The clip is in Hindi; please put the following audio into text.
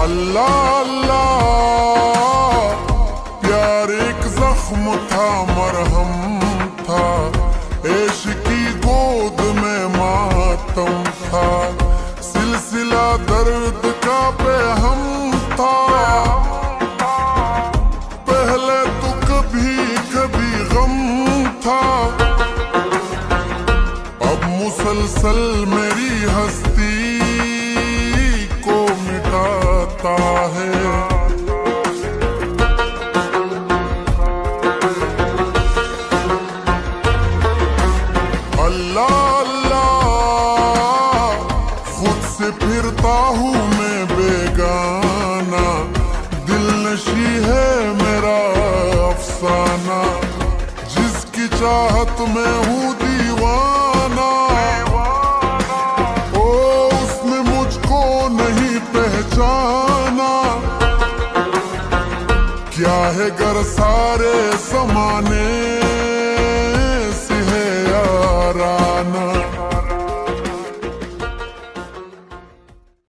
अल्लाह अल्लाह, प्यार एक जख्म था, मरहम था, इश्क की गोद में मातम था, सिलसिला दर्द का बेहम था। पहले तो कभी कभी गम था, अब मुसलसल मेरी हस्ती को मिटाता है। अल्लाह अल्लाह, खुद से फिरता हूँ मैं बेगाना, दिल नशी है मेरा अफसाना, जिसकी चाहत में हूँ दीवाना। ओ उसने मुझको नहीं पहचाना, क्या है गर सारे समाने से है याराना।